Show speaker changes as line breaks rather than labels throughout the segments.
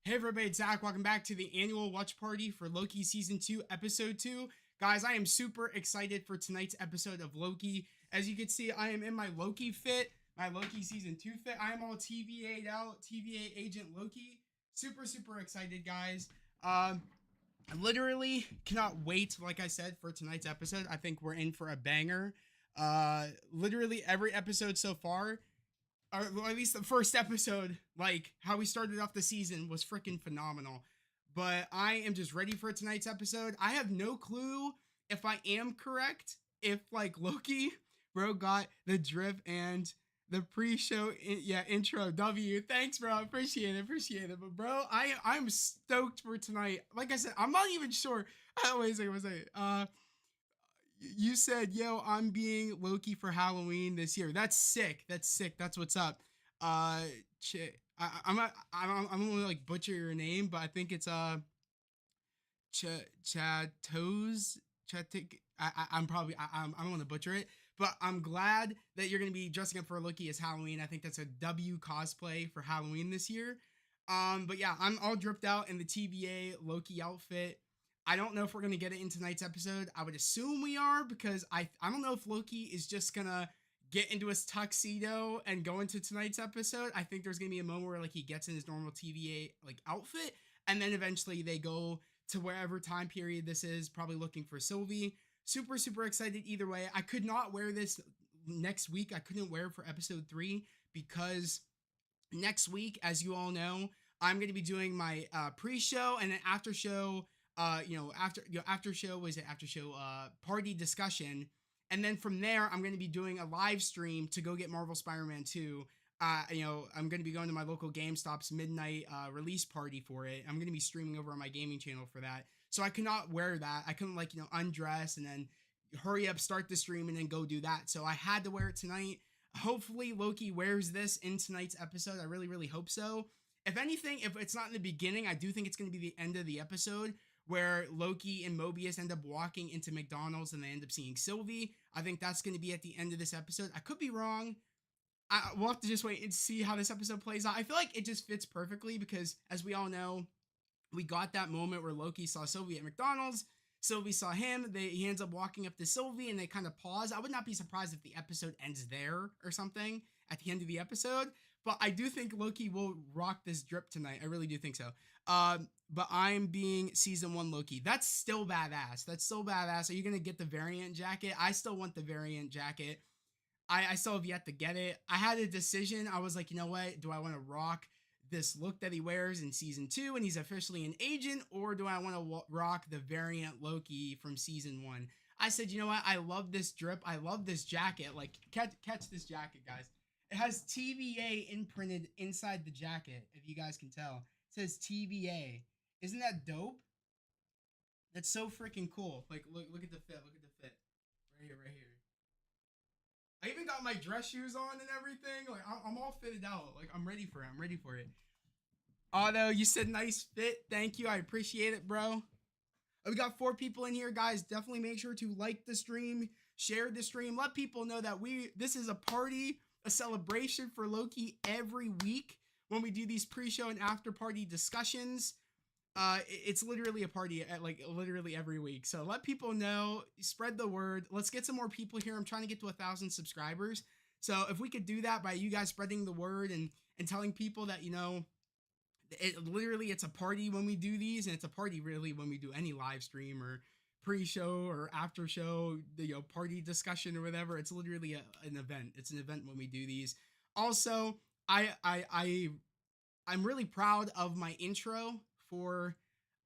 Hey everybody, it's Zach. Welcome back to the annual watch party for Loki Season 2, Episode 2. Guys, I am super excited for tonight's episode of Loki. As you can see, I am in my Loki fit, my Loki Season 2 fit. I am all TVA'd out, TVA Agent Loki. Super excited, guys. I literally cannot wait, like I said, for tonight's episode. I think we're in for a banger. Literally every episode so far, or well, at least the first episode, like how we started off the season, was freaking phenomenal. But I am just ready for tonight's episode. I have no clue if I am correct, if like Loki, bro, got the drip and the pre-show, intro. W, thanks, bro. Appreciate it. But bro, I'm stoked for tonight. Like I said, I'm not even sure. Wait a second, you said, "Yo, I'm being Loki for Halloween this year." That's sick. That's what's up. I'm gonna like butcher your name, but I think it's Chatos Chatik. I'm probably I'm gonna butcher it, but I'm glad that you're gonna be dressing up for Loki as Halloween. I think that's a W cosplay for Halloween this year. But yeah, I'm all dripped out in the TVA Loki outfit. I don't know if we're gonna get it in tonight's episode. I would assume we are because I don't know if Loki is just gonna get into his tuxedo and go into tonight's episode. I think there's gonna be a moment where like he gets in his normal TVA like outfit, and then eventually they go to wherever time period this is, probably looking for Sylvie. Super excited either way. I could not wear this next week. I couldn't wear it for episode 3 because next week, as you all know, I'm going to be doing my pre-show and an after show. After show was it after show party discussion, and then from there, I'm going to be doing a live stream to go get Marvel Spider-Man 2. I'm going to be going to my local GameStop's midnight release party for it. I'm going to be streaming over on my gaming channel for that. So I could not wear that. I couldn't undress and then hurry up, start the stream, and then go do that. So I had to wear it tonight. Hopefully Loki wears this in tonight's episode. I really hope so. If anything, if it's not in the beginning, I do think it's going to be the end of the episode where Loki and Mobius end up walking into McDonald's and they end up seeing Sylvie. I think that's going to be at the end of this episode. I could be wrong. We'll have to just wait and see how this episode plays out. I feel like it just fits perfectly because, as we all know, we got that moment where Loki saw Sylvie at McDonald's. Sylvie saw him. He ends up walking up to Sylvie and they kind of pause. I would not be surprised if the episode ends there or something at the end of the episode. But I do think Loki will rock this drip tonight. I really do think so. But I'm being season 1 Loki. That's still badass. Are you going to get the variant jacket? I still want the variant jacket. I still have yet to get it. I had a decision. I was like, you know what? Do I want to rock this look that he wears in season 2 and he's officially an agent, or do I want to rock the variant Loki from season 1? I said, you know what? I love this drip. I love this jacket. Like, catch this jacket, guys. It has TVA imprinted inside the jacket, if you guys can tell. It says TVA. Isn't that dope? That's so freaking cool. Like, look at the fit. Look at the fit. Right here. I even got my dress shoes on and everything. Like, I'm all fitted out. Like, I'm ready for it. Otto, you said nice fit. Thank you. I appreciate it, bro. We got 4 people in here, guys. Definitely make sure to like the stream, share the stream, let people know that this is a party, a celebration for Loki every week when we do these pre-show and after party discussions. It's literally a party at like literally every week. So let people know, spread the word. Let's get some more people here. I'm trying to get to 1,000 subscribers. So if we could do that by you guys spreading the word and telling people that, it's a party when we do these, and it's a party really when we do any live stream or pre-show or after show, party discussion or whatever. It's literally an event. It's an event when we do these. Also, I'm really proud of my intro for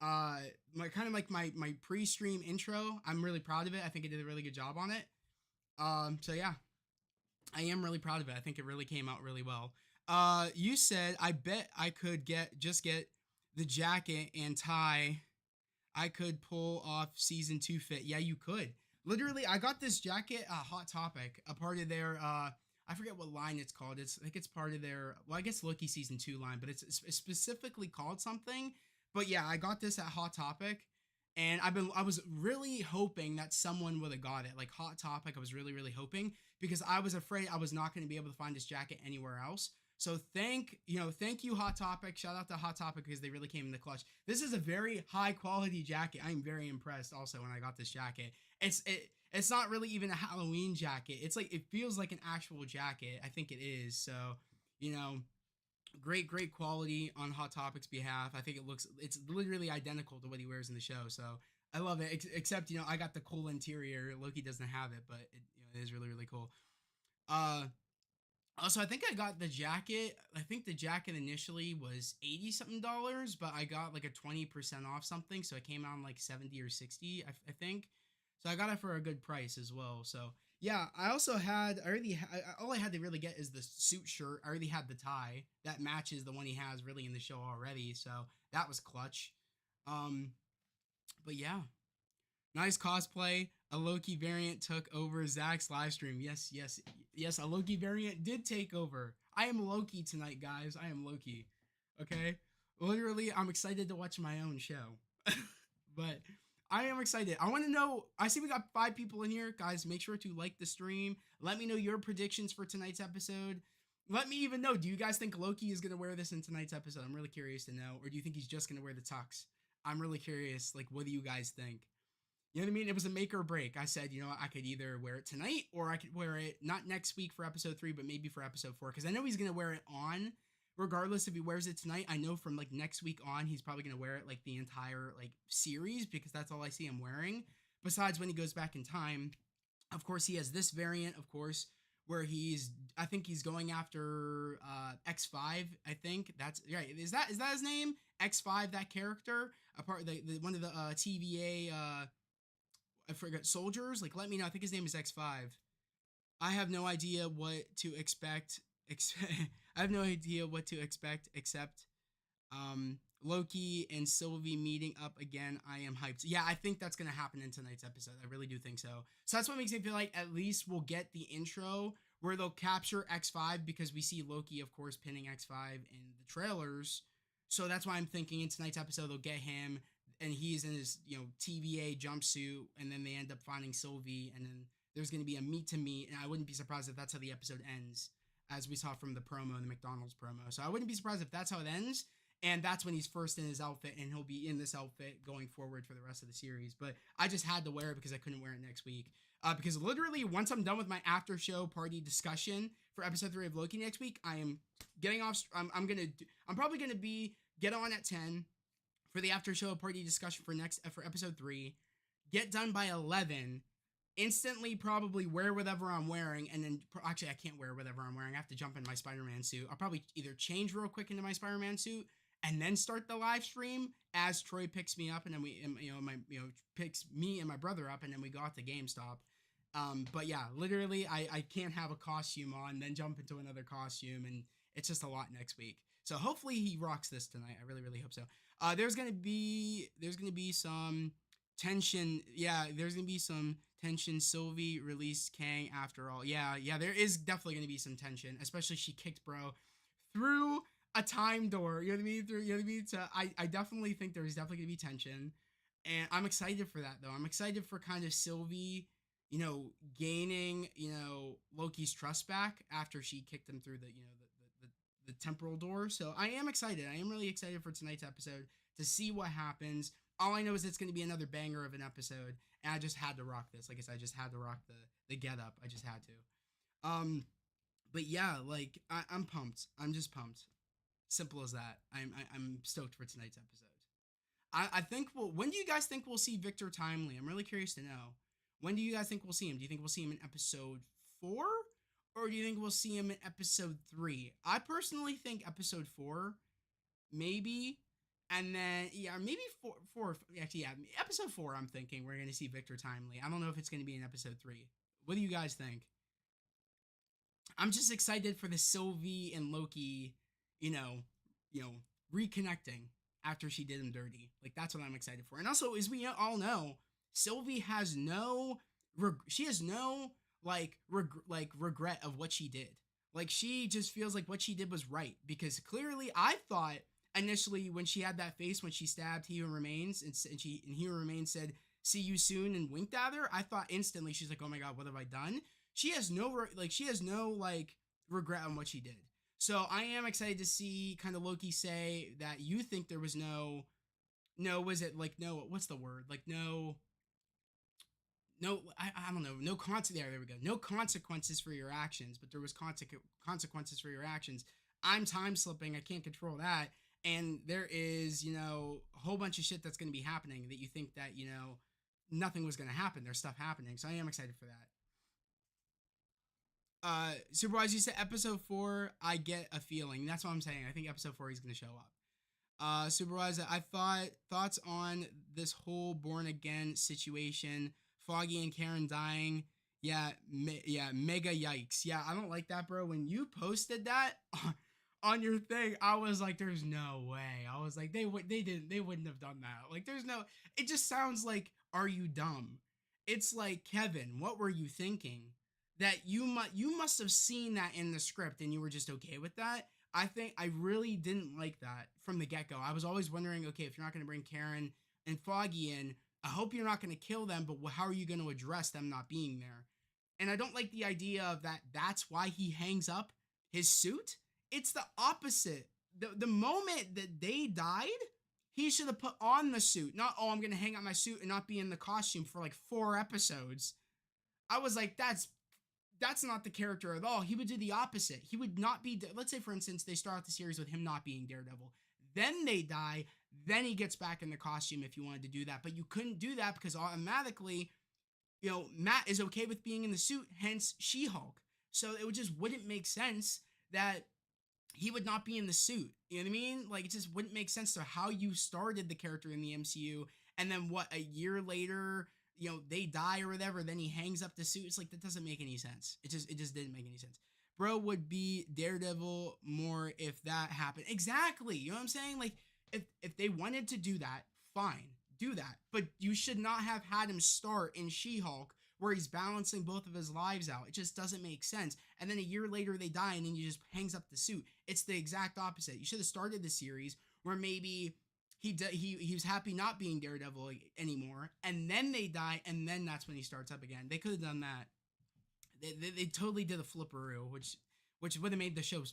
my kind of like my pre-stream intro. I'm really proud of it. I think I did a really good job on it. So yeah, I am really proud of it. I think it really came out really well. You said I bet I could get the jacket and tie. I could pull off season 2 fit. Yeah, you could. Literally, I got this jacket, Hot Topic, a part of their I forget what line it's called. I think it's part of their, well, I guess Loki season 2 line, but it's specifically called something. But yeah, I got this at Hot Topic, and I was really hoping that someone would have got it. Like Hot Topic, I was really hoping, because I was afraid I was not going to be able to find this jacket anywhere else. So thank you Hot Topic. Shout out to Hot Topic because they really came in the clutch. This is a very high quality jacket. I'm very impressed also when I got this jacket. It's not really even a Halloween jacket. It's like it feels like an actual jacket. I think it is. So, you know, great quality on Hot Topic's behalf. I think it's literally identical to what he wears in the show. So I love it. Except I got the cool interior. Loki doesn't have it, but it is really cool. Uh, Also, I think I got the jacket. I think the jacket initially was 80 something dollars, but I got like a 20% off something, so it came out like 70 or 60, I think. So I got it for a good price as well. So yeah, I also had all I had to really get is the suit shirt. I already had the tie that matches the one he has really in the show already, so that was clutch. Um, but yeah, nice cosplay. A Loki variant took over Zach's live stream. Yes. A Loki variant did take over. I am Loki tonight, guys. I am Loki. Okay? Literally, I'm excited to watch my own show. But I am excited. I want to know. I see we got 5 people in here. Guys, make sure to like the stream. Let me know your predictions for tonight's episode. Let me even know. Do you guys think Loki is going to wear this in tonight's episode? I'm really curious to know. Or do you think he's just going to wear the tux? I'm really curious. Like, what do you guys think? You know what I mean? It was a make or break. I said, I could either wear it tonight or I could wear it not next week for episode 3, but maybe for episode 4. Because I know he's going to wear it on, regardless if he wears it tonight. I know from like next week on, he's probably going to wear it like the entire like series because that's all I see him wearing. Besides when he goes back in time, of course, he has this variant, of course, where I think he's going after X5. I think that's right. Is that his name? X5, that character, apart the one of the TVA. I forget soldiers. Like, let me know. I think his name is X5. I have no idea what to expect. I have no idea what to expect except Loki and Sylvie meeting up again. I am hyped. Yeah, I think that's gonna happen in tonight's episode. I really do think so. So that's what makes me feel like at least we'll get the intro where they'll capture X5 because we see Loki, of course, pinning X5 in the trailers. So that's why I'm thinking in tonight's episode they'll get him and he's in his TVA jumpsuit, and then they end up finding Sylvie, and then there's gonna be a meet to meet, and I wouldn't be surprised if that's how the episode ends, as we saw from the promo, the McDonald's promo. So I wouldn't be surprised if that's how it ends, and that's when he's first in his outfit, and he'll be in this outfit going forward for the rest of the series. But I just had to wear it because I couldn't wear it next week. Because literally, once I'm done with my after show party discussion for episode 3 of Loki next week, I am getting off. I'm probably gonna get on at 10 for the after show party discussion for episode 3. Get done by 11. Instantly, probably wear whatever I'm wearing, and then actually I can't wear whatever I'm wearing. I have to jump in my Spider-Man suit. I'll probably either change real quick into my Spider-Man suit and then start the live stream as Troy picks me up, and then picks me and my brother up, and then we go out to GameStop. But yeah, literally, I can't have a costume on, then jump into another costume, and it's just a lot next week. So hopefully he rocks this tonight. I really hope so. There's gonna be some tension. Yeah, there's gonna be some tension. Sylvie released Kang after all. Yeah, there is definitely gonna be some tension, especially she kicked bro through a time door. You know what I mean? So I definitely think there's definitely gonna be tension, and I'm excited for that though. I'm excited for kind of Sylvie, gaining Loki's trust back after she kicked him through the temporal door. So I am excited. I am really excited for tonight's episode to see what happens. All I know is it's going to be another banger of an episode, and I just had to rock this. Like I said, I just had to rock the get up. I just had to. But yeah, like I'm pumped. I'm just pumped. Simple as that. I'm stoked for tonight's episode. I think when do you guys think we'll see Victor Timely? I'm really curious to know. When do you guys think we'll see him? Do you think we'll see him in episode 4? Or do you think we'll see him in episode 3? I personally think episode 4, maybe. And then, maybe 4. Actually, episode 4, I'm thinking we're going to see Victor Timely. I don't know if it's going to be in episode 3. What do you guys think? I'm just excited for the Sylvie and Loki, reconnecting after she did him dirty. Like, that's what I'm excited for. And also, as we all know, Sylvie has no regret of what she did. Like, she just feels like what she did was right, because clearly I thought initially when she had that face when she stabbed He Who Remains and He Who Remains said see you soon and winked at her, I thought instantly she's like, oh my god, what have I done? She has no regret on what she did. So I am excited to see kind of Loki say that you think there was no, was it like no, what's the word, like no, I don't know, no there we go, no consequences for your actions, but there was consequences for your actions. I'm time slipping, I can't control that, and there is, a whole bunch of shit that's going to be happening that you think that, nothing was going to happen. There's stuff happening, so I am excited for that. Superwise, you said episode 4, I get a feeling. That's what I'm saying. I think episode 4 he's going to show up. Supervisor, I thought thoughts on this whole born again situation. Foggy and Karen dying. Yeah, yeah, mega yikes. Yeah, I don't like that, bro. When you posted that on your thing, I was like, "There's no way." I was like, they wouldn't have done that. Like, there's no. It just sounds like, "Are you dumb?" It's like, Kevin, what were you thinking? That you must have seen that in the script and you were just okay with that. I think I really didn't like that from the get go. I was always wondering, okay, if you're not going to bring Karen and Foggy in, I hope you're not going to kill them, but how are you going to address them not being there? And I don't like the idea of that. That's why he hangs up his suit. It's the opposite. The moment that they died, he should have put on the suit. Not, oh, I'm going to hang up my suit and not be in the costume for like 4 episodes. I was like, that's not the character at all. He would do the opposite. He would not be. Let's say, for instance, they start out the series with him not being Daredevil. Then they die. Then he gets back in the costume if you wanted to do that. But you couldn't do that because automatically, Matt is okay with being in the suit, hence She Hulk. So it just wouldn't make sense that he would not be in the suit. You know what I mean? Like, it just wouldn't make sense to how you started the character in the MCU, and then what, a year later, they die or whatever, then he hangs up the suit. It's like, that doesn't make any sense. It just didn't make any sense. Bro would be Daredevil more if that happened. Exactly. You know what I'm saying? Like, if they wanted to do that, fine, do that. But you should not have had him start in She-Hulk where he's balancing both of his lives out. It just doesn't make sense. And then a year later they die and then he just hangs up the suit. It's the exact opposite. You should have started the series where maybe he was happy not being Daredevil anymore, and then they die, and then that's when he starts up again. They could have done that. They totally did a flipperoo, which would have made the show.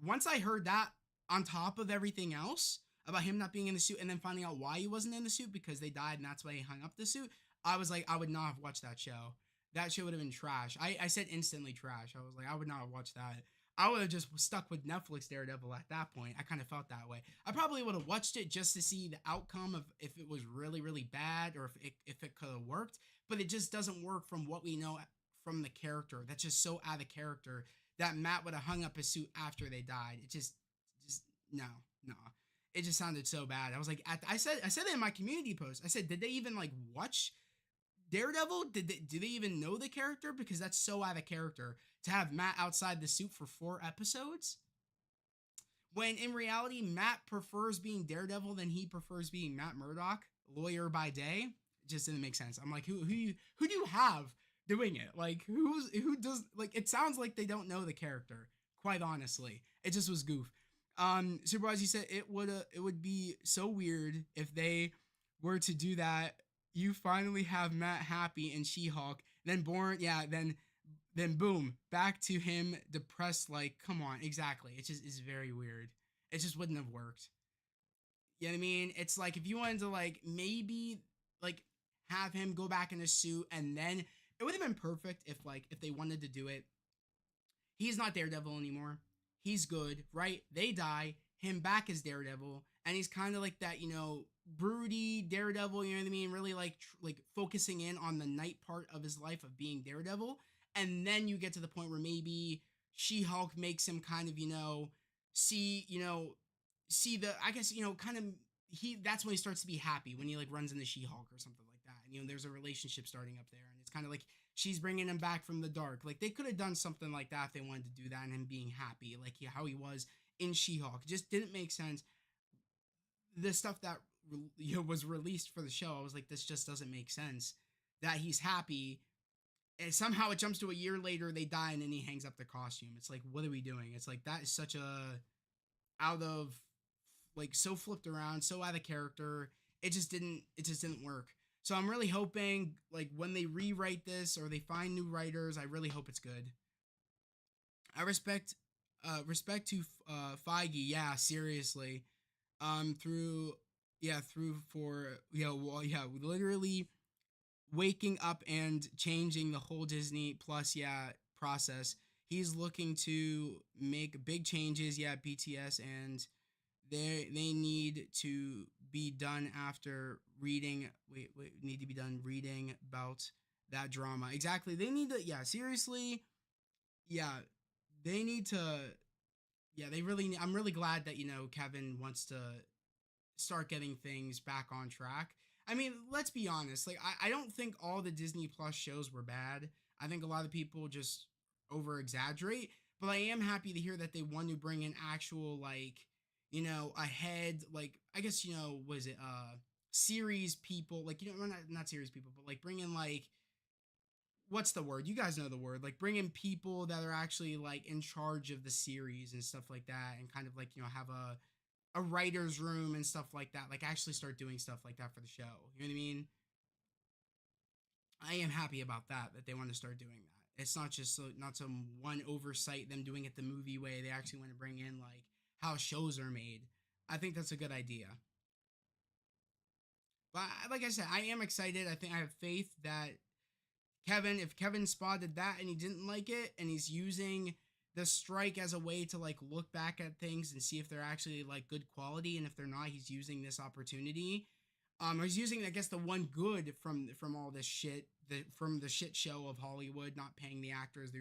Once I heard that on top of everything else about him not being in the suit, and then finding out why he wasn't in the suit because they died and that's why he hung up the suit, I was like, I would not have watched that show. That show would have been trash. I said instantly trash. I was like, I would not have watched that. I would have just stuck with Netflix Daredevil at that point. I kind of felt that way. I probably would have watched it just to see the outcome of if it was really, really bad or if it could have worked. But it just doesn't work from what we know from the character. That's just so out of character that Matt would have hung up his suit after they died. It just no, no. It just sounded so bad. I was like, I said it in my community post. I said, did they even like watch Daredevil? Do they even know the character? Because that's so out of character to have Matt outside the suit for 4 episodes. When in reality, Matt prefers being Daredevil than he prefers being Matt Murdock, lawyer by day. It just didn't make sense. I'm like, who do you have doing it? Like, who does, like, it sounds like they don't know the character. Quite honestly, it just was goof. Supervisor, you said it would be so weird if they were to do that. You finally have Matt happy in She-Hulk, then born, yeah, then boom, back to him depressed. Like, come on, exactly. It just is very weird. It just wouldn't have worked. You know what I mean? It's like if you wanted to like maybe like have him go back in a suit and then it would have been perfect if they wanted to do it. He's not Daredevil anymore. He's good, right? They die, him back as Daredevil, and he's kind of like that, broody Daredevil, you know what I mean? Really like focusing in on the night part of his life of being Daredevil. And then you get to the point where maybe She-Hulk makes him kind of, see, see the, I guess, kind of, that's when he starts to be happy when he like runs into She-Hulk or something like that. And, there's a relationship starting up there and it's kind of like she's bringing him back from the dark. Like they could have done something like that if they wanted to do that and him being happy, like how he was in She-Hulk. It just didn't make sense. The stuff that was released for the show, I was like, this just doesn't make sense. That he's happy, and somehow it jumps to a year later, they die, and then he hangs up the costume. It's like, what are we doing? It's like that is such a out of like so flipped around, so out of character. It just didn't work. So I'm really hoping like when they rewrite this or they find new writers, I really hope it's good. I respect respect to Feige, yeah, seriously. Through yeah, through for well, yeah, literally waking up and changing the whole Disney Plus process. He's looking to make big changes, yeah, BTS, and they need to be done after reading wait need to be done reading about that drama. Exactly. They need to seriously, yeah, they need to they really I'm really glad that Kevin wants to start getting things back on track. I mean, let's be honest. Like, I don't think all the Disney Plus shows were bad. I think a lot of people just over exaggerate. But I am happy to hear that they want to bring in actual, like, ahead, like, I guess, was it, series people, like, not series people, but like bring in, like, what's the word? You guys know the word. Like, bring in people that are actually, like, in charge of the series and stuff like that, and kind of, like, have a writer's room and stuff like that. Like, actually start doing stuff like that for the show. You know what I mean? I am happy about that they want to start doing that. It's not just not some one oversight them doing it the movie way. They actually want to bring in like how shows are made. I think that's a good idea. But like I said, I am excited. I think I have faith that if Kevin spotted that and he didn't like it, and he's using the strike as a way to like look back at things and see if they're actually like good quality, and if they're not, he's using this opportunity. He's using, I guess, the one good from all this shit, from the shit show of Hollywood not paying the actors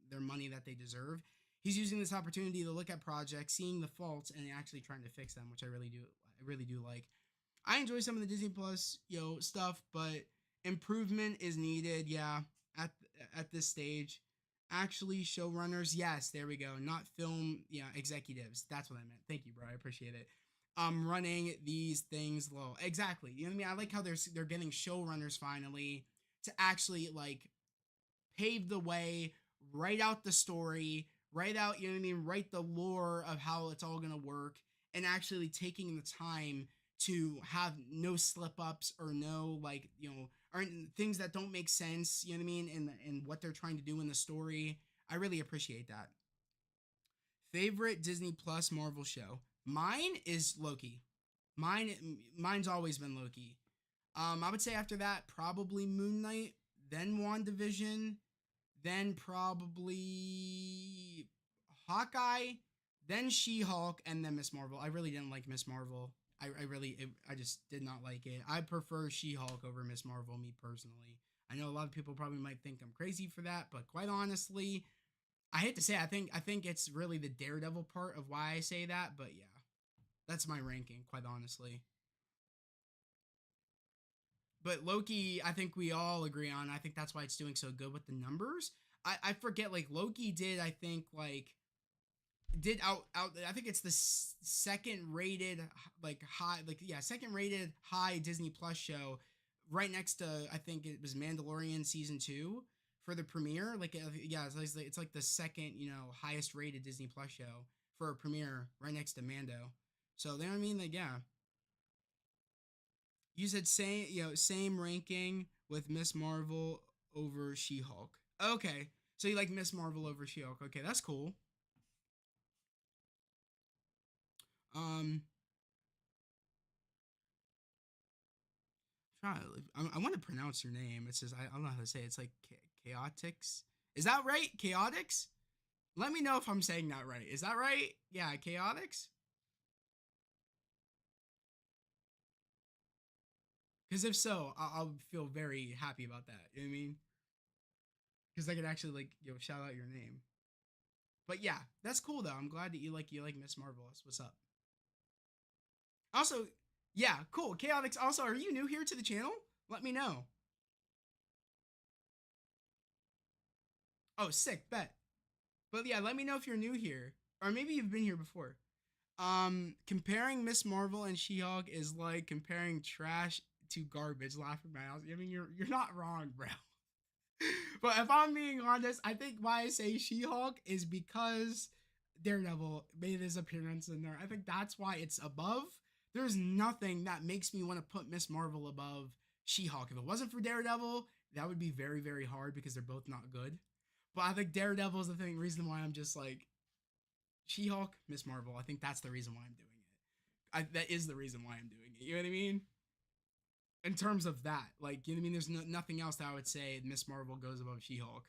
their money that they deserve. He's using this opportunity to look at projects, seeing the faults, and actually trying to fix them, which I really do. I really do like. I enjoy some of the Disney Plus, stuff, but improvement is needed. Yeah, at at this stage, actually, showrunners. Yes, there we go. Not film. Yeah, executives. That's what I meant. Thank you, bro. I appreciate it. Running these things low. Exactly. You know what I mean? I like how they're getting showrunners finally to actually like pave the way, write out the story, write out, you know what I mean, write the lore of how it's all gonna work, and actually taking the time to have no slip ups or no like or things that don't make sense. You know what I mean, in what they're trying to do in the story. I really appreciate that. Favorite Disney Plus Marvel show? Mine is Loki. Mine's always been Loki. I would say after that probably Moon Knight, then WandaVision, then probably Hawkeye, then She-Hulk, and then Miss Marvel. I really didn't like Miss Marvel. I just did not like it. I prefer She-Hulk over Miss Marvel, me personally. I know a lot of people probably might think I'm crazy for that, but quite honestly, I hate to say it, I think it's really the Daredevil part of why I say that, but yeah, that's my ranking, quite honestly. But Loki, I think we all agree on. I think that's why it's doing so good with the numbers. I forget, like, Loki did, I think, like, did out I think it's the second rated, like, high, like, yeah, second rated high Disney Plus show, right next to, I think it was Mandalorian season 2 for the premiere. Like, yeah, it's like the second, highest rated Disney Plus show for a premiere, right next to Mando. So, you know what I mean? Like, yeah, you said same ranking with Miss Marvel over She-Hulk. Okay. So you like Miss Marvel over She-Hulk. Okay, that's cool. Um try I want to pronounce your name. It says I don't know how to say it. It's like Chaotix. Is that right? Chaotix? Let me know if I'm saying that right. Is that right? Yeah, Chaotix? Because if so, I'll feel very happy about that. You know what I mean? Because I could actually like shout out your name. But yeah, that's cool though. I'm glad that you like Miss Marvel. That's what's up. Also, yeah, cool. Chaotix. Also, are you new here to the channel? Let me know. Oh, sick, bet. But yeah, let me know if you're new here, or maybe you've been here before. Comparing Miss Marvel and She-Hulk is like comparing trash to garbage. Laughing my ass. I mean, you're not wrong, bro. But if I'm being honest, I think why I say She-Hulk is because Daredevil made his appearance in there. I think that's why it's above. There's nothing that makes me want to put Miss Marvel above She-Hulk. If it wasn't for Daredevil, that would be very, very hard because they're both not good. But I think Daredevil is the reason why I'm just like She-Hulk, Miss Marvel. I think that's the reason why I'm doing it. That is the reason why I'm doing it. You know what I mean? In terms of that, like, you know what I mean? There's nothing else that I would say Miss Marvel goes above She-Hulk.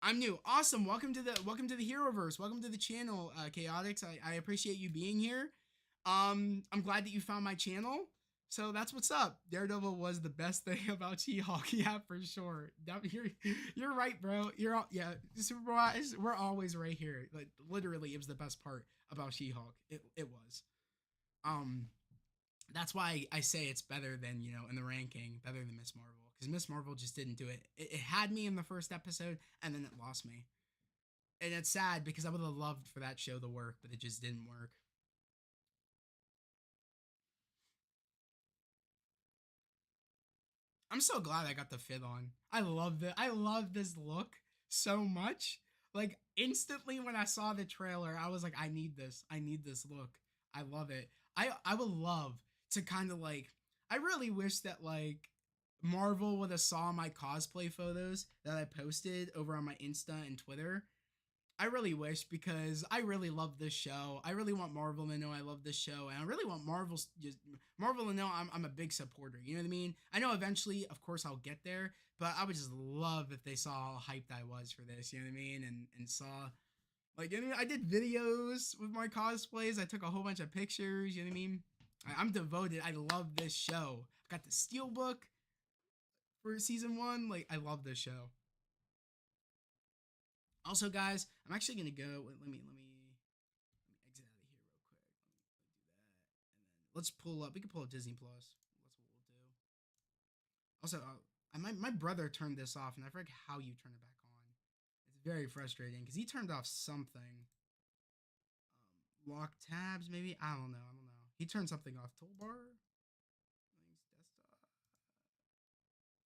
I'm new. Awesome. Welcome to the Heroverse. Welcome to the channel, Chaotix. I appreciate you being here. I'm glad that you found my channel. So that's what's up. Daredevil was the best thing about She-Hulk. Yeah, for sure. You're right, bro. Yeah. Superwise, we're always right here. Like literally, it was the best part about She-Hulk. It was. Um, that's why I say it's better than in the ranking, better than Miss Marvel, because Miss Marvel just didn't do it. It had me in the first episode, and then it lost me, and it's sad because I would have loved for that show to work, but it just didn't work. I'm so glad I got the fit on. I love it. I love this look so much. Like instantly when I saw the trailer, I was like, I need this. I need this look. I love it. I would love to kind of like. I really wish that like Marvel would have saw my cosplay photos that I posted over on my Insta and Twitter. I really wish, because I really love this show. I really want Marvel to know I love this show, and I really want Marvel to know I'm a big supporter. You know what I mean? I know eventually, of course, I'll get there, but I would just love if they saw how hyped I was for this. You know what I mean? And saw like, you know, I did videos with my cosplays. I took a whole bunch of pictures. You know what I mean? I'm devoted. I love this show. I got the steelbook for season 1. Like, I love this show. Also, guys, I'm actually gonna go. Let me exit out of here real quick. Let me do that, and then let's pull up. We can pull up Disney Plus. That's what we'll do. Also, my brother turned this off, and I forget how you turn it back on. It's very frustrating because he turned off something. Lock tabs, maybe. I don't know. I don't know. He turned something off. Toolbar.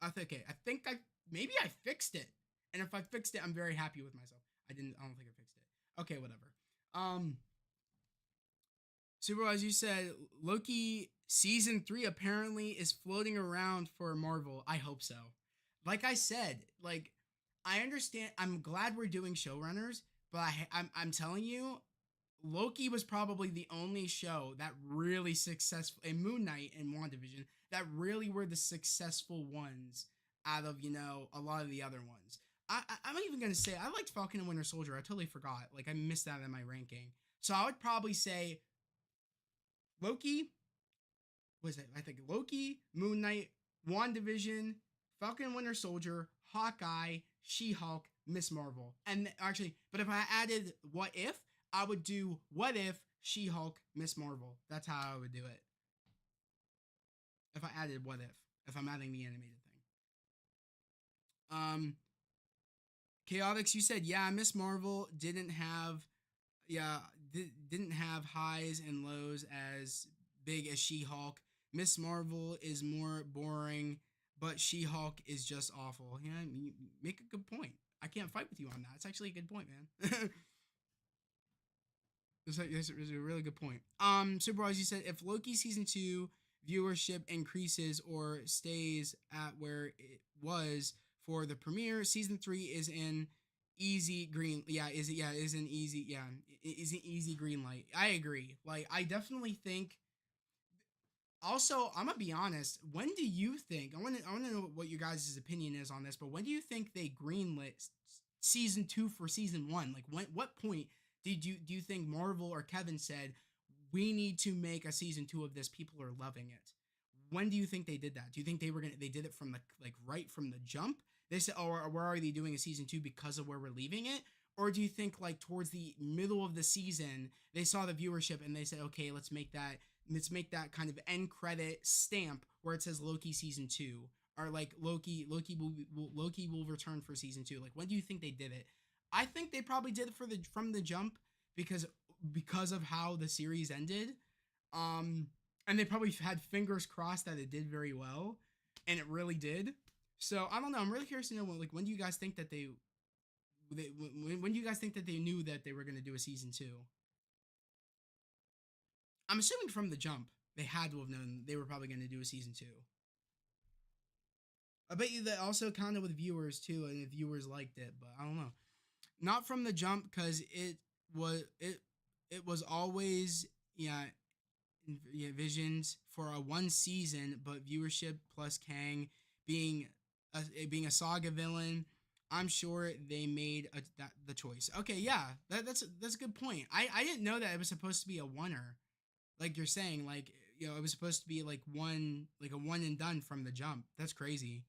Desktop. Okay. I think maybe I fixed it. And if I fixed it, I'm very happy with myself. I didn't. I don't think I fixed it. Okay, whatever. Um, Super, as you said, Loki season 3 apparently is floating around for Marvel. I hope so. Like I said, like I understand. I'm glad we're doing showrunners, but I'm telling you, Loki was probably the only show that really successful, and Moon Knight and WandaVision, that really were the successful ones out of a lot of the other ones. I'm even gonna say I liked Falcon and Winter Soldier. I totally forgot. Like I missed that in my ranking. So I would probably say Loki. Was it? I think Loki, Moon Knight, WandaVision, Falcon and Winter Soldier, Hawkeye, She-Hulk, Miss Marvel. And actually, but if I added What If, I would do What If, She-Hulk, Miss Marvel. That's how I would do it. If I added What if I'm adding the animated thing. Chaotix, you said yeah, Miss Marvel didn't have yeah didn't have highs and lows as big as She-Hulk. Miss Marvel is more boring, but She-Hulk is just awful. Yeah, you make a good point. I can't fight with you on that. It's actually a good point, man. It's a really good point. Super Wise, you said if Loki season 2 viewership increases or stays at where it was for the premiere, season 3 is an easy green. Yeah, is it? Yeah, is an easy. Yeah, is an easy green light. I agree. Like, I definitely think. Also, I'm gonna be honest. When do you think? I want to know what your guys' opinion is on this. But when do you think they greenlit season 2 for season 1? Like, what point do you think Marvel or Kevin said we need to make a season 2 of this? People are loving it. When do you think they did that? Do you think they did it from the like right from the jump? They said, "Oh, we're already doing a season 2 because of where we're leaving it." Or do you think like towards the middle of the season they saw the viewership and they said, "Okay, let's make that kind of end credit stamp where it says Loki season 2, or like Loki will return for season 2." Like, when do you think they did it? I think they probably did it from the jump, because of how the series ended. Um, and they probably had fingers crossed that it did very well, and it really did. So I don't know. I'm really curious to know when do you guys think that when do you guys think that they knew that they were going to do a season 2? I'm assuming from the jump they had to have known they were probably going to do a season 2. I bet you that also counted with viewers too, and the viewers liked it, but I don't know. Not from the jump, because it was it was always, yeah, yeah, visions for a one season, but viewership plus Kang being being a saga villain. I'm sure they made the choice. Okay, yeah, that's a good point. I didn't know that it was supposed to be a oneer, like you're saying, like, it was supposed to be like one, like a one and done from the jump. That's crazy,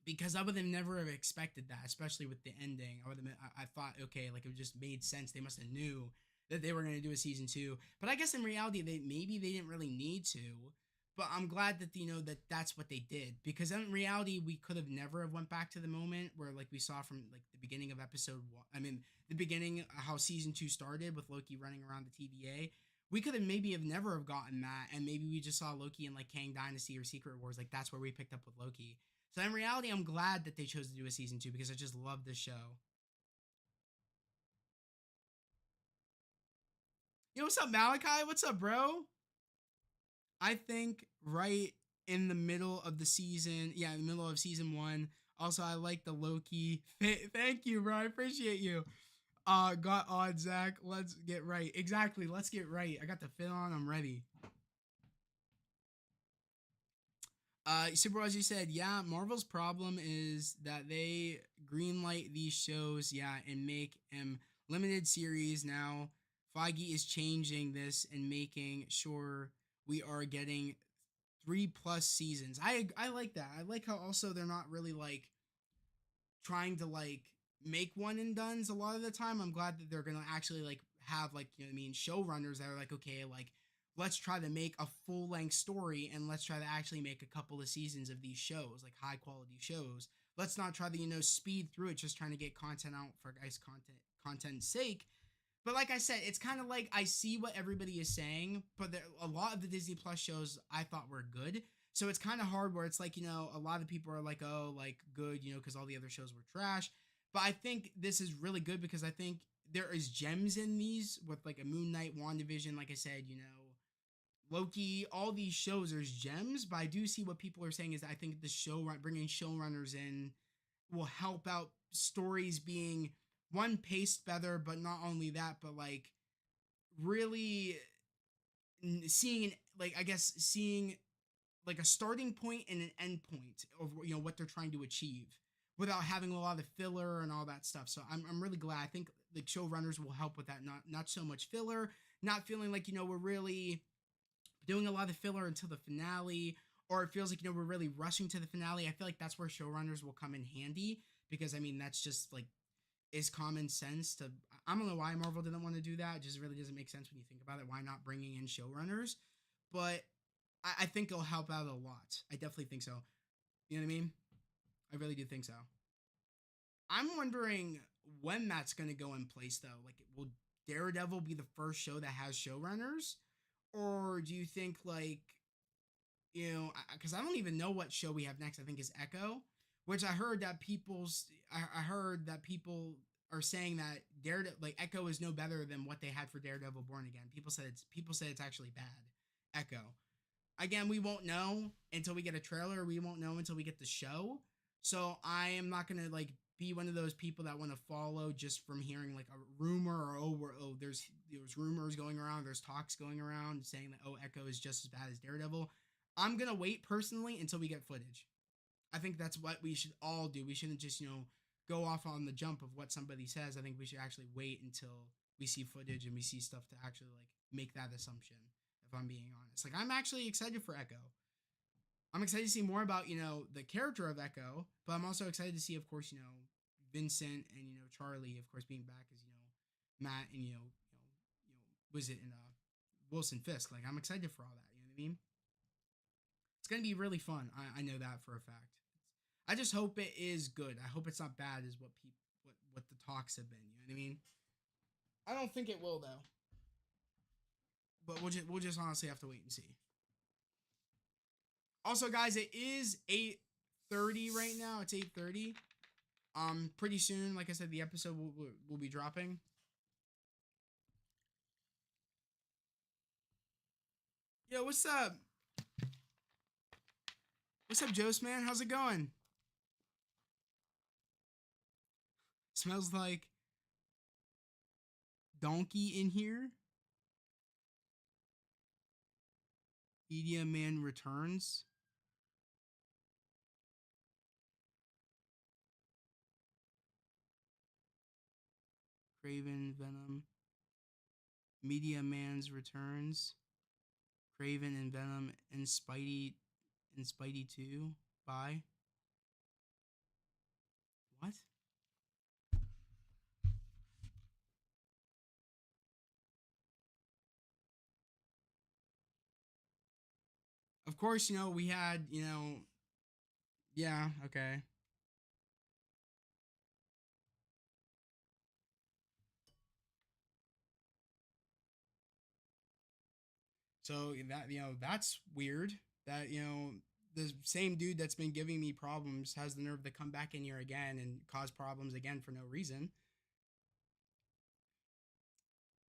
because I would have never have expected that, especially with the ending. I thought, okay, like, it just made sense. They must have knew that they were going to do a season two, but I guess in reality, they didn't really need to. But I'm glad that, that that's what they did, because in reality, we could have never have went back to the moment where, like, we saw from like the beginning of episode one. I mean, the beginning, how season two started with Loki running around the TVA. We could have maybe have never have gotten that, and maybe we just saw Loki in like Kang Dynasty or Secret Wars. Like, that's where we picked up with Loki. So in reality, I'm glad that they chose to do a season two, because I just love the show. Yo, what's up, Malachi? What's up, bro? I think right in the middle of the season, yeah, in the middle of season one. Also, I like the Loki. Thank you, bro. I appreciate you. Got odds, Zach. Let's get right. Exactly. Let's get right. I got the fit on. I'm ready. Super Ozzy said, yeah, Marvel's problem is that they greenlight these shows, yeah, and make them limited series now. Feige is changing this and making sure we are getting 3+ seasons. I like that. I like how also they're not really like trying to like make one and done's a lot of the time. I'm glad that they're gonna actually like have, like, what I mean, showrunners that are like, okay, like, let's try to make a full length story, and let's try to actually make a couple of seasons of these shows, like high quality shows. Let's not try to, speed through it just trying to get content out for guys content's sake. But like I said, it's kind of like, I see what everybody is saying, but a lot of the Disney Plus shows I thought were good. So it's kind of hard where it's like, a lot of people are like, oh, like, good, because all the other shows were trash. But I think this is really good, because I think there is gems in these with like a Moon Knight, WandaVision, like I said, Loki, all these shows, there's gems. But I do see what people are saying is that I think the show, bringing showrunners in, will help out stories being, one, paced better, but not only that, but like really seeing, like, I guess seeing like a starting point and an end point of, what they're trying to achieve, without having a lot of filler and all that stuff. So I'm really glad. I think like showrunners will help with that. Not so much filler, not feeling like, we're really doing a lot of filler until the finale, or it feels like, we're really rushing to the finale. I feel like that's where showrunners will come in handy, because I mean, that's just like, is common sense to. I don't know why Marvel didn't want to do that. It just really doesn't make sense when you think about it. Why not bringing in showrunners? But I think it'll help out a lot. I definitely think so. You know what I mean? I really do think so. I'm wondering when that's going to go in place, though. Like, will Daredevil be the first show that has showrunners? Or do you think, like, because I don't even know what show we have next. I think is Echo, which I heard that people are saying that Daredevil, like, Echo is no better than what they had for Daredevil Born Again. People said it's actually bad. Echo. Again, we won't know until we get a trailer. We won't know until we get the show. So I am not gonna like be one of those people that want to follow just from hearing like a rumor, or there's rumors going around, there's talks going around saying that, oh, Echo is just as bad as Daredevil. I'm gonna wait personally until we get footage. I think that's what we should all do. We shouldn't just, go off on the jump of what somebody says. I think we should actually wait until we see footage and we see stuff to actually like make that assumption. If I'm being honest, like, I'm actually excited for Echo. I'm excited to see more about, the character of Echo, but I'm also excited to see, of course, Vincent and, Charlie, of course, being back as, Matt, and, was it in Wilson Fisk. Like, I'm excited for all that. You know what I mean? It's gonna be really fun. I know that for a fact. I just hope it is good. I hope it's not bad, is what the talks have been. You know what I mean? I don't think it will, though. But we'll just honestly have to wait and see. Also, guys, it is 8:30 right now. It's 8:30. Pretty soon, like I said, the episode will be dropping. Yo, what's up? What's up, Jost, man? How's it going? Smells like Donkey in here. Media Man Returns. Craven Venom. Media Man's Returns. Craven and Venom and Spidey 2 by what? Of course, we had, yeah, okay. So that, that's weird that, the same dude that's been giving me problems has the nerve to come back in here again and cause problems again for no reason.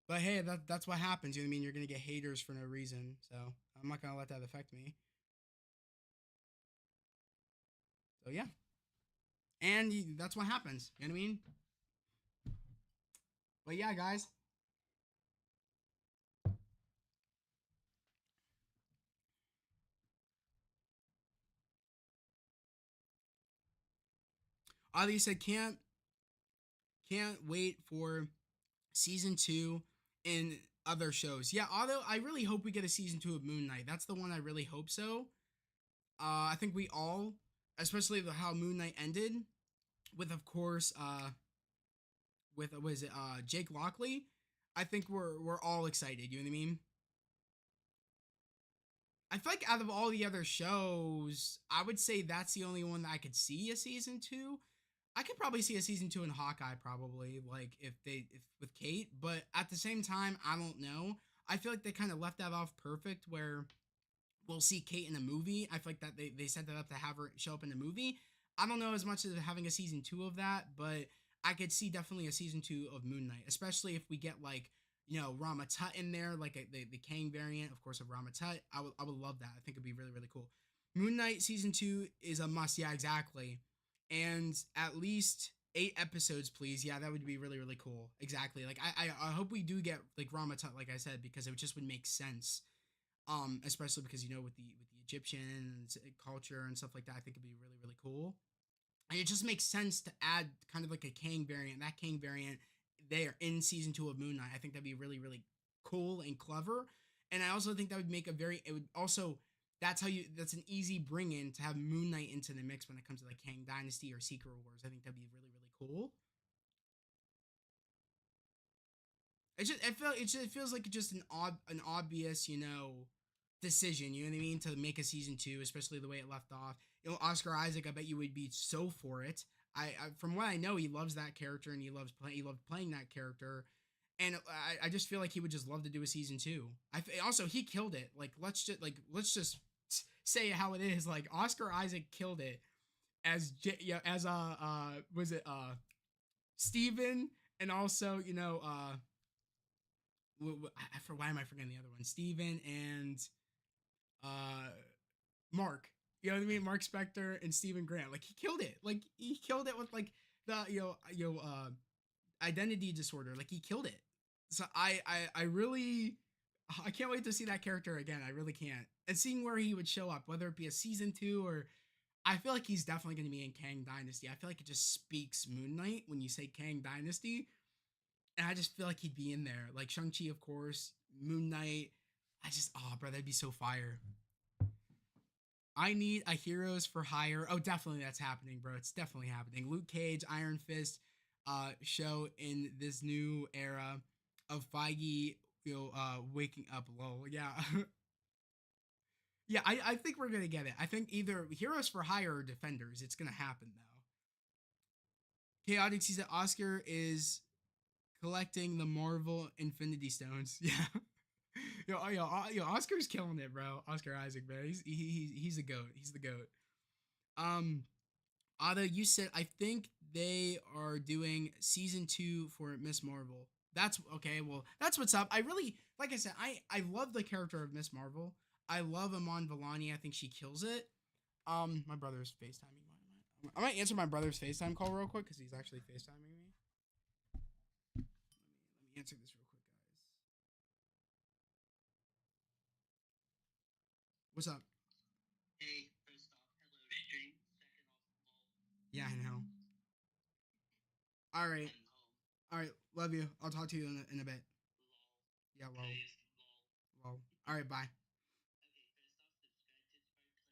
But hey, that's what happens. You know what I mean? You're gonna get haters for no reason. So I'm not gonna let that affect me. So yeah, and that's what happens. You know what I mean? But yeah, guys. Ali said can't wait for season two and other shows. Yeah, although I really hope we get a season two of Moon Knight. That's the one I really hope so. I think we all, especially how Moon Knight ended, with of course with was it Jake Lockley. I think we're all excited. You know what I mean? I feel like out of all the other shows, I would say that's the only one that I could see a season two. I could probably see a season two in Hawkeye, probably like if with Kate, but at the same time, I don't know. I feel like they kind of left that off perfect, where we'll see Kate in a movie. I feel like that they set that up to have her show up in the movie. I don't know as much as having a season two of that, but I could see definitely a season two of Moon Knight, especially if we get like Rama Tut in there, like the Kang variant, of course, of Rama Tut. I would love that. I think it'd be really really cool. Moon Knight season two is a must. Yeah, exactly, and at least 8 episodes, please. Yeah, that would be really really cool. Exactly. Like I hope we do get like Rama Tut, like I said, because it just would make sense, especially because with the Egyptian culture and stuff like that. I think it'd be really really cool, and it just makes sense to add kind of like a Kang variant, that Kang variant there in season two of Moon Knight. I think that'd be really really cool and clever, and I also think that would make a very it would also that's an easy bring in to have Moon Knight into the mix when it comes to like Kang Dynasty or Secret Wars. I think that'd be really really cool. It feels like just an obvious decision. You know what I mean, to make a season two, especially the way it left off. Oscar Isaac, I bet you would be so for it. From what I know, he loves that character and he loved playing that character, and I just feel like he would just love to do a season two. Also he killed it. Like let's just say how it is. Like Oscar Isaac killed it as was it Steven, and also for why am I forgetting the other one? Steven and uh Mark. You know what I mean? Mark Spector and Stephen Grant. Like he killed it. Like he killed it with like the identity disorder. Like he killed it. So I really I can't wait to see that character again. I really can't. And seeing where he would show up, whether it be a season two or I feel like he's definitely going to be in Kang Dynasty. I feel like it just speaks Moon Knight when you say Kang Dynasty, and I just feel like he'd be in there. Like Shang-Chi, of course, Moon Knight. Oh, bro, that'd be so fire. I need a Heroes for Hire. Oh, definitely that's happening, bro. It's definitely happening. Luke Cage, Iron Fist, show in this new era of Feige, waking up. Lol, yeah, yeah. I think we're gonna get it. I think either Heroes for Hire or Defenders. It's gonna happen though. Chaotic sees that Oscar is collecting the Marvel Infinity Stones. Yeah. Oscar's killing it, bro. Oscar Isaac, bro. He's the goat. He's the goat. Um, Ada, you said I think they are doing season two for Miss Marvel. That's okay. Well, that's what's up. I really, like I said, I love the character of Miss Marvel. I love Iman Vellani. I think she kills it. My brother's FaceTiming. I might answer my brother's FaceTime call real quick because he's actually FaceTiming me. Let me answer this real quick, guys. What's up?
Hey, first off, hello stream. Second off, lol.
Yeah, I know. All right.
I'm home.
All right. Love you. I'll talk to you in a bit.
Lol.
Yeah, lol.
Guys, lol.
Lol. All right, bye.
Okay, first off, subscribe to Spark Clover.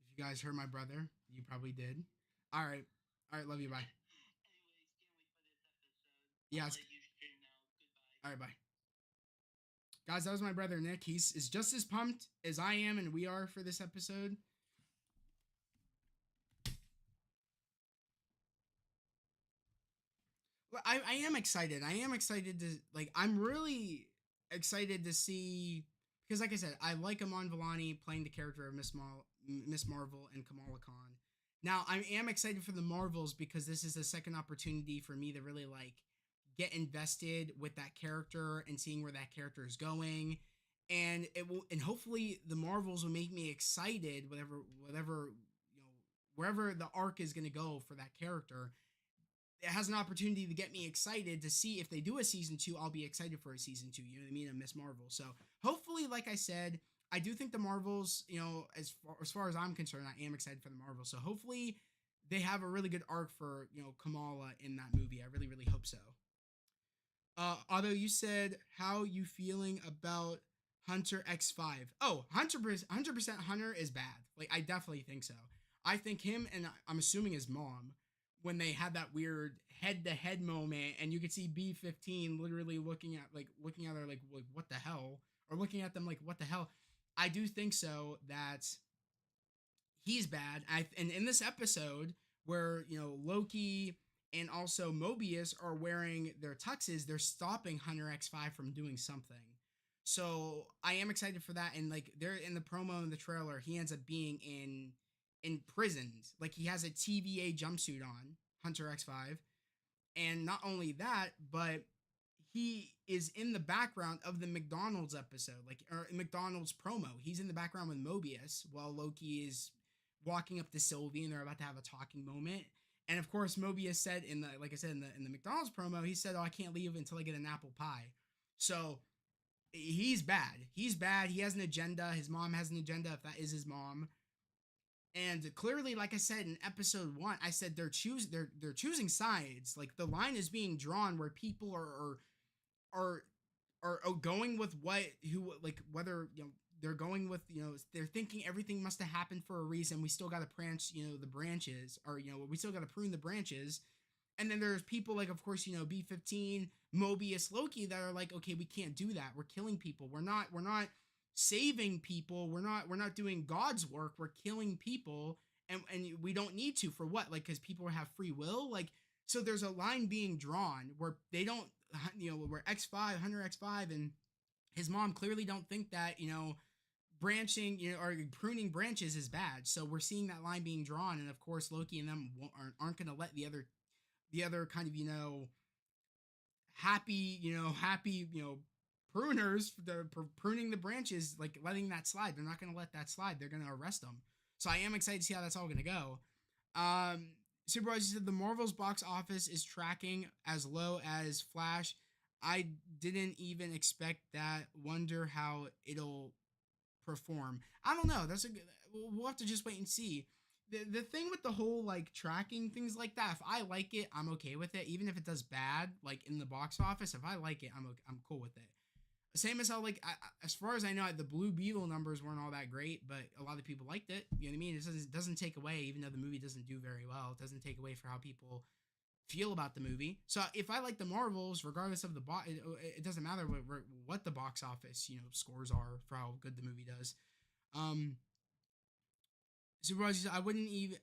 If you guys heard my brother, you probably did. All right. All right, love you. Bye.
Anyways, can't wait for this episode.
Yeah,
I'll
it's,
let you stream now. Goodbye.
all right, bye. Guys, that was my brother Nick. He's is just as pumped as I am and we are for this episode. I am excited. I am excited to like. I'm really excited to see because, like I said, I like Aman Vellani playing the character of Miss Marvel, and Kamala Khan. Now, I am excited for the Marvels because this is a second opportunity for me to really like get invested with that character and seeing where that character is going, and it will, and hopefully the Marvels will make me excited, whatever wherever the arc is going to go for that character it has an opportunity to get me excited to see if they do a season two. I'll be excited for a season two. You know what I mean? Of Miss Marvel. So hopefully, like I said, I do think the Marvels. As far as I'm concerned, I am excited for the Marvels. So hopefully, they have a really good arc for Kamala in that movie. I really, really hope so. Otto, you said how you feeling about Hunter X5? Oh, 100% Hunter is bad. Like I definitely think so. I think him and I'm assuming his mom when they had that weird head to head moment and you could see B15 literally looking at her like what the hell or looking at them like what the hell. I do think so that he's bad. And in this episode where Loki and also Mobius are wearing their tuxes, they're stopping Hunter X5 from doing something. So I am excited for that. And like they're in the promo in the trailer, he ends up being imprisoned. Like he has a TVA jumpsuit on, Hunter X5. And not only that, but he is in the background of the McDonald's episode, like or McDonald's promo. He's in the background with Mobius while Loki is walking up to Sylvie and they're about to have a talking moment. And of course, Mobius said in the like I said in the McDonald's promo, he said, "Oh, I can't leave until I get an apple pie." So he's bad. He's bad. He has an agenda. His mom has an agenda. If that is his mom, and clearly, like I said in episode one, I said they're choosing sides. Like the line is being drawn where people are are going with what who like whether they're going with they're thinking everything must have happened for a reason. We still got to branch the branches or we still got to prune the branches. And then there's people like of course B15, Mobius, Loki that are like, okay, we can't do that. We're killing people. We're not saving people. We're not doing God's work. We're killing people, and we don't need to for what? Like because people have free will. Like so, there's a line being drawn where they don't where X5 Hunter X5 and his mom clearly don't think that branching or pruning branches is bad. So we're seeing that line being drawn, and of course Loki and them aren't going to let the other kind of happy pruners the pruning the branches, like letting that slide. They're not going to let that slide. They're going to arrest them. So I am excited to see how that's all going to go. Supervisor said the Marvel's box office is tracking as low as Flash. I didn't even expect that. Wonder how it'll perform. I don't know. That's a good. We'll have to just wait and see. The thing with the whole like tracking things like that, if I like it, I'm okay with it. Even if it does bad, like in the box office, if I like it, I'm cool with it. Same as how like as far as I know, the Blue Beetle numbers weren't all that great, but a lot of people liked it. You know what I mean? It doesn't take away, even though the movie doesn't do very well. It doesn't take away for how people feel about the movie. So if I like the Marvels, regardless of the it doesn't matter what the box office scores are for how good the movie does. Um, Supervisor, I wouldn't leave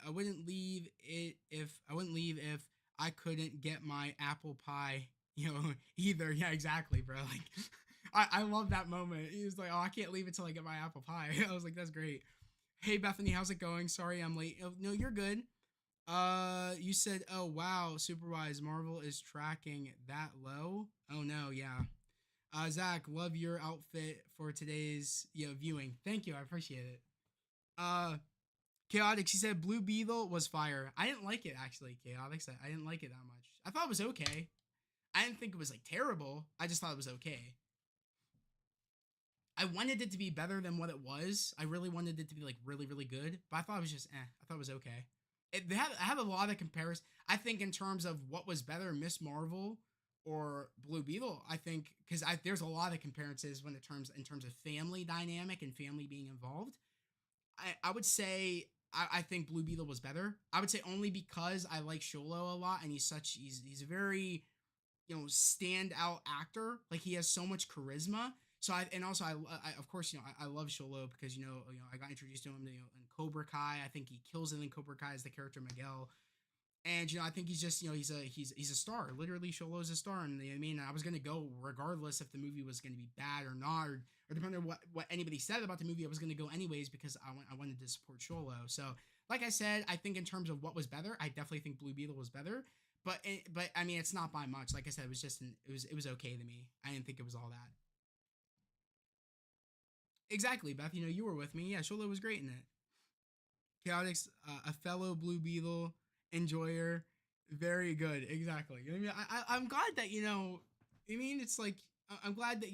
if I couldn't get my apple pie, either. Yeah, exactly, bro. Like, I love that moment. He was like, "Oh, I can't leave until I get my apple pie." I was like, "That's great." Hey, Bethany, how's it going? Sorry, I'm late. Oh, no, you're good. You said, "Oh wow, Supervise Marvel is tracking that low." Oh no, yeah. Zach, love your outfit for today's viewing. Thank you, I appreciate it. Uh, Chaotic, she said Blue Beetle was fire. I didn't like it actually. Chaotic said I didn't like it that much. I thought it was okay. I didn't think it was like terrible. I just thought it was okay. I wanted it to be better than what it was. I really wanted it to be like really, really good, but I thought it was just I thought it was okay. I have a lot of comparisons. I think in terms of what was better, Miss Marvel or Blue Beetle. I think because there's a lot of comparisons when in terms of family dynamic and family being involved. I would say I think Blue Beetle was better. I would say only because I like Sholo a lot and he's a very standout actor. Like he has so much charisma. So I of course I love Sholo because I got introduced to him in Cobra Kai. I think he kills it in Cobra Kai as the character Miguel. And I think he's just he's a star. Literally, Sholo's a star, and I mean I was gonna go regardless if the movie was gonna be bad or not, or depending on what anybody said about the movie, I was gonna go anyways because I wanted to support Sholo. So like I said, I think in terms of what was better, I definitely think Blue Beetle was better. But I mean it's not by much. Like I said, it was just it was okay to me. I didn't think it was all that. Exactly, Beth. You were with me. Yeah, Sholo was great in it. Chaotix, a fellow Blue Beetle enjoyer, very good. Exactly. I mean, I'm glad that I mean, it's like I'm glad that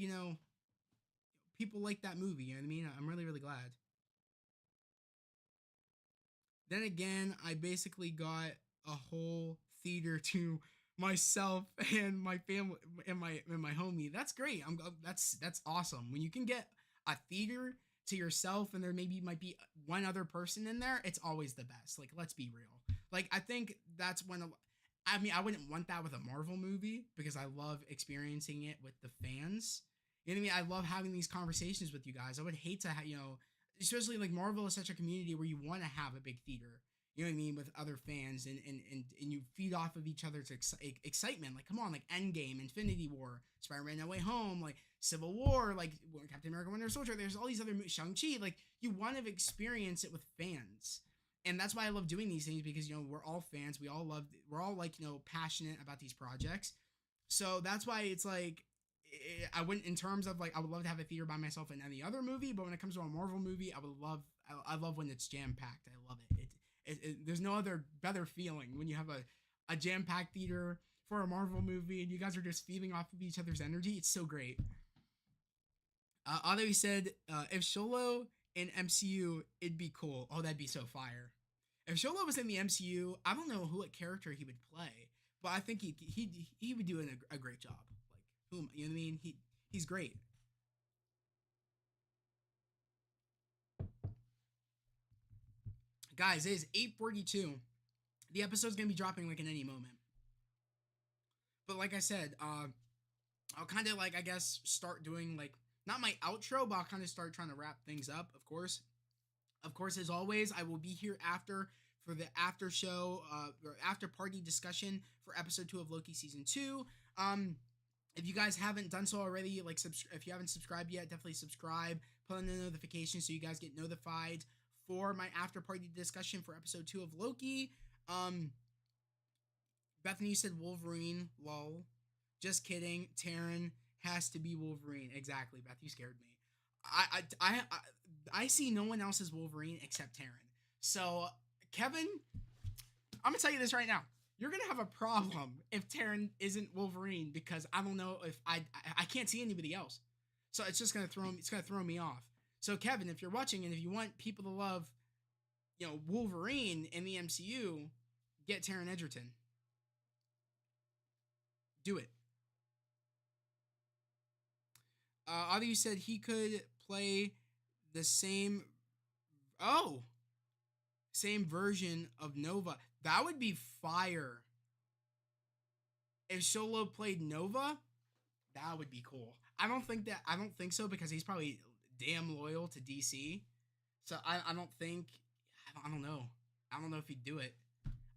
people like that movie. You know what I mean? I'm really really glad. Then again, I basically got a whole theater to myself and my family and my homie. That's great. That's awesome. When you can get a theater to yourself and there maybe might be one other person in there, it's always the best. Like let's be real. Like I think that's when I mean I wouldn't want that with a Marvel movie because I love experiencing it with the fans. You know what I mean? I love having these conversations with you guys. I would hate to especially like Marvel is such a community where you want to have a big theater. You know what I mean with other fans and you feed off of each other's excitement. Like come on, like Endgame, Infinity War, Spider-Man: No Way Home, like Civil War, like Captain America: Winter Soldier. There's all these other Shang-Chi. Like you want to experience it with fans, and that's why I love doing these things because we're all fans. We're all like passionate about these projects. So that's why it's like I wouldn't in terms of like I would love to have a theater by myself in any other movie, but when it comes to a Marvel movie, I love when it's jam packed. I love it. There's no other better feeling when you have a jam packed theater for a Marvel movie and you guys are just feeding off of each other's energy. It's so great. Although he said if Sholo in MCU, it'd be cool. Oh, that'd be so fire. If Sholo was in the MCU, I don't know what character he would play, but I think he would do a great job. Like whom you know what I mean? He's great. Guys, it is 8:42. The episode's gonna be dropping like in any moment. But like I said, I'll kind of like I guess start doing like not my outro, but I'll kind of start trying to wrap things up. Of course, as always, I will be here after for the after show or after party discussion for episode 2 of Loki season 2. If you guys haven't done so already, like if you haven't subscribed yet, definitely subscribe. Put on the notification so you guys get notified for my after party discussion for episode 2 of Loki. Um, Bethany, you said Wolverine. Lol. Just kidding. Taryn has to be Wolverine. Exactly, Beth. You scared me. I see no one else as Wolverine except Taryn. So Kevin, I'm gonna tell you this right now. You're gonna have a problem if Taryn isn't Wolverine because I don't know if I can't see anybody else. So it's just gonna throw me off. So Kevin, if you're watching and if you want people to love, Wolverine in the MCU, get Taron Egerton. Do it. Adi said he could play the same. Oh, same version of Nova. That would be fire. If Sholo played Nova, that would be cool. I don't think so because he's probably damn loyal to DC. So I don't think I don't know. I don't know if he'd do it.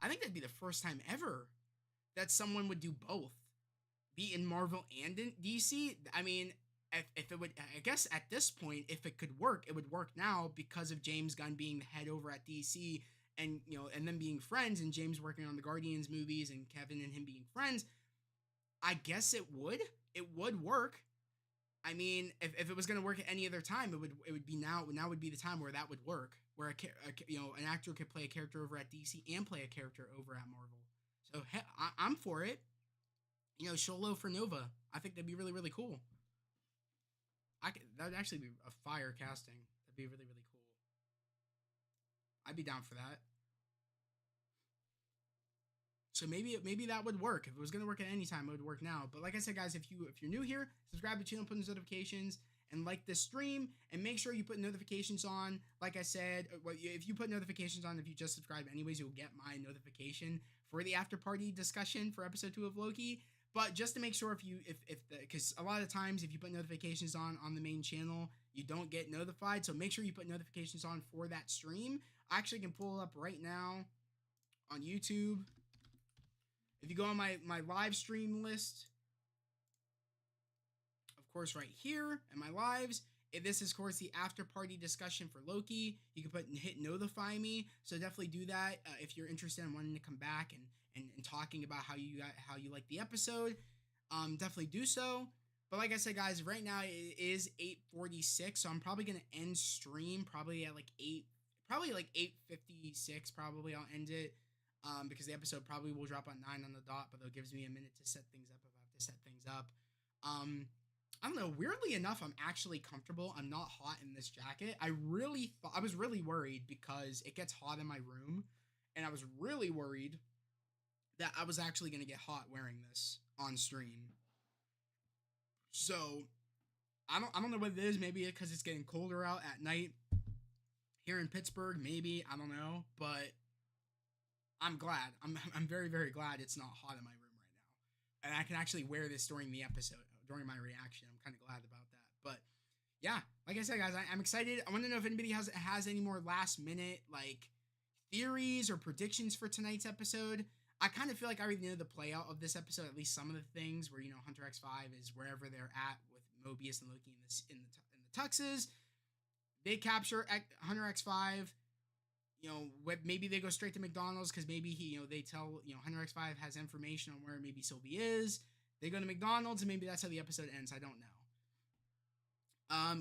I think that'd be the first time ever that someone would do both. Be in Marvel and in DC. I mean, if it would I guess at this point, if it could work, it would work now because of James Gunn being the head over at DC and and them being friends and James working on the Guardians movies and Kevin and him being friends. I guess it would. It would work. I mean, if it was going to work at any other time, it would be now. Now would be the time where that would work, where an actor could play a character over at DC and play a character over at Marvel. So I'm for it. Sholo for Nova. I think that'd be really really cool. That'd actually be a fire casting. That'd be really really cool. I'd be down for that. So maybe that would work. If it was gonna work at any time, it would work now. But like I said, guys, if you're new here, subscribe to the channel, put notifications, and like this stream, and make sure you put notifications on. Like I said, if you put notifications on, if you just subscribe anyways, you'll get my notification for the after party discussion for episode 2 of Loki. But just to make sure, because a lot of times if you put notifications on the main channel, you don't get notified. So make sure you put notifications on for that stream. I actually can pull it up right now on YouTube. If you go on my live stream list, of course, right here in my lives, this is, of course, the after party discussion for Loki. You can hit notify me. So definitely do that if you're interested in wanting to come back and talking about how you like the episode. Definitely do so. But like I said, guys, right now it is 8:46, so I'm probably gonna end stream probably at like 8:56. Probably I'll end it. Because the episode probably will drop on 9 on the dot, but it gives me a minute to set things up if I have to set things up. I don't know. Weirdly enough, I'm actually comfortable. I'm not hot in this jacket. I was really worried because it gets hot in my room, and I was really worried that I was actually going to get hot wearing this on stream. So I don't know what it is. Maybe because it's getting colder out at night here in Pittsburgh. Maybe I don't know, but I'm glad. I'm very very glad it's not hot in my room right now, and I can actually wear this during the episode, during my reaction. I'm kind of glad about that. But yeah, like I said, guys, I'm excited. I want to know if anybody has any more last minute like theories or predictions for tonight's episode. I kind of feel like I already know the play out of this episode, at least some of the things where Hunter X5 is wherever they're at with Mobius and Loki in the tuxes. They capture Hunter X5. Maybe they go straight to McDonald's because maybe they tell Hunter X5 has information on where maybe Sylvie is. They go to McDonald's and maybe that's how the episode ends. I don't know.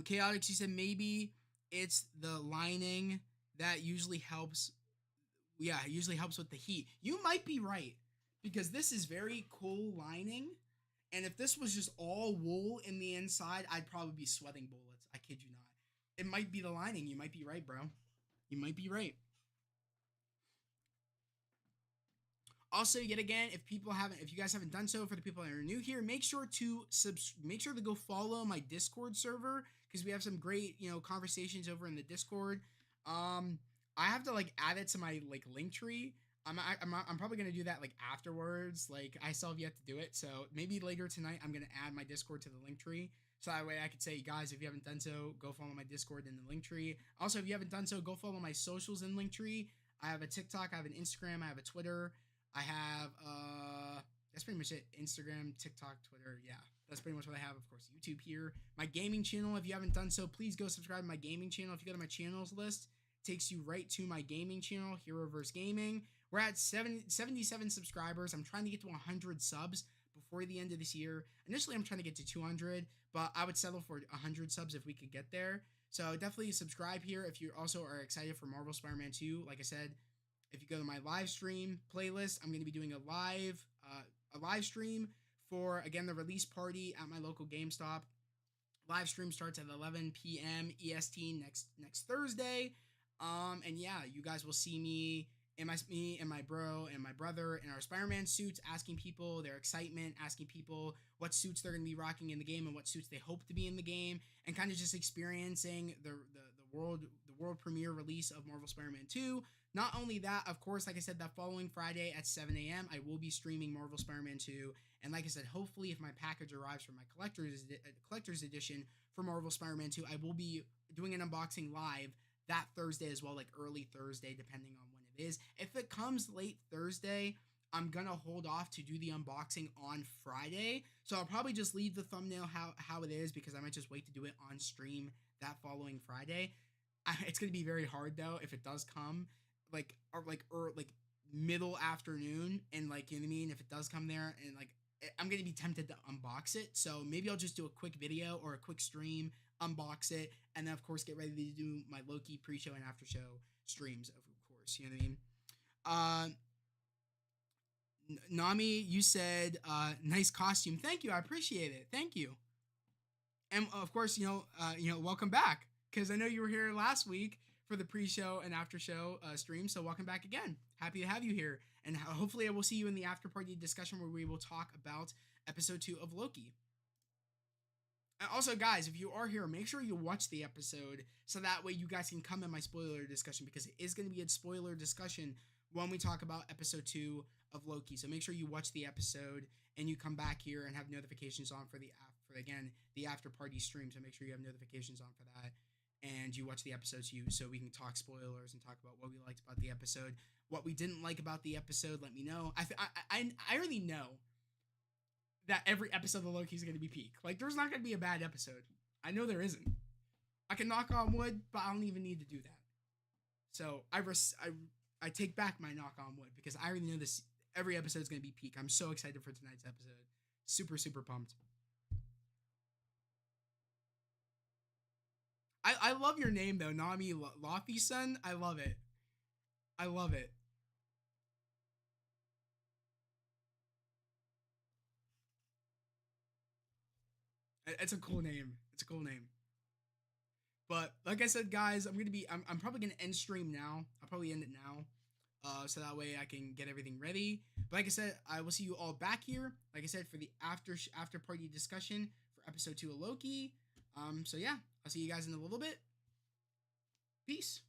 Chaotic, she said maybe it's the lining that usually helps. Yeah, it usually helps with the heat. You might be right because this is very cool lining, and if this was just all wool in the inside, I'd probably be sweating bullets. I kid you not. It might be the lining. You might be right, bro. You might be right. Also, yet again, if you guys haven't done so, for the people that are new here, make sure to go follow my Discord server because we have some great conversations over in the Discord. I have to add it to my link tree. I'm probably gonna do that afterwards. I still have yet to do it, so maybe later tonight I'm gonna add my Discord to the link tree. So that way I could say, guys, if you haven't done so, go follow my Discord in the link tree. Also, if you haven't done so, go follow my socials in link tree. I have a TikTok, I have an Instagram, I have a Twitter. I have that's pretty much it. Instagram, TikTok, Twitter. Yeah, that's pretty much what I have. Of course, YouTube here. My gaming channel. If you haven't done so, please go subscribe to my gaming channel. If you go to my channels list, it takes you right to my gaming channel, Heroverse Gaming. We're at 77 subscribers. I'm trying to get to 100 subs before the end of this year. Initially, I'm trying to get to 200, but I would settle for 100 subs if we could get there. So definitely subscribe here if you also are excited for Marvel Spider-Man 2. Like I said, if you go to my live stream playlist, I'm going to be doing a live stream for, again, the release party at my local GameStop. Live stream starts at 11 p.m. EST next Thursday. And yeah, you guys will see me and my bro and my brother in our Spider-Man suits, asking people their excitement, asking people what suits they're going to be rocking in the game and what suits they hope to be in the game, and kind of just experiencing the world premiere release of Marvel Spider-Man 2. Not only that, of course, like I said, that following Friday at 7 a.m., I will be streaming Marvel Spider-Man 2. And like I said, hopefully if my package arrives for my collector's edition for Marvel Spider-Man 2, I will be doing an unboxing live that Thursday as well, early Thursday, depending on when it is. If it comes late Thursday, I'm going to hold off to do the unboxing on Friday. So I'll probably just leave the thumbnail how it is because I might just wait to do it on stream that following Friday. It's going to be very hard, though, if it does come middle afternoon, and you know what I mean, if it does come there, and I'm gonna be tempted to unbox it. So maybe I'll just do a quick video or a quick stream, unbox it, and then of course get ready to do my Loki pre-show and after show streams, of course, you know what I mean. Nami, you said nice costume. Thank you. I appreciate it. Thank you. And of course, welcome back because I know you were here last week for the pre-show and after-show stream. So welcome back again. Happy to have you here, and hopefully, I will see you in the after-party discussion where we will talk about episode 2 of Loki. And also, guys, if you are here, make sure you watch the episode so that way you guys can come in my spoiler discussion because it is going to be a spoiler discussion when we talk about episode 2 of Loki. So make sure you watch the episode and you come back here and have notifications on for the after party stream. So make sure you have notifications on for that and you watch the episode too, so we can talk spoilers and talk about what we liked about the episode, what we didn't like about the episode. Let me know. I already know that every episode of Loki is going to be peak. Like, there's not going to be a bad episode. I know there isn't. I can knock on wood, but I don't even need to do that. So I take back my knock on wood because I already know this. Every episode is going to be peak. I'm so excited for tonight's episode. Super, super pumped. I love your name though, Nami Lofi Sun. I love it. I love it. It's a cool name. It's a cool name. But like I said, guys, I'm probably gonna end stream now. I'll probably end it now. So that way I can get everything ready. But like I said, I will see you all back here. Like I said, for the after party discussion for episode 2 of Loki. So yeah, I'll see you guys in a little bit. Peace.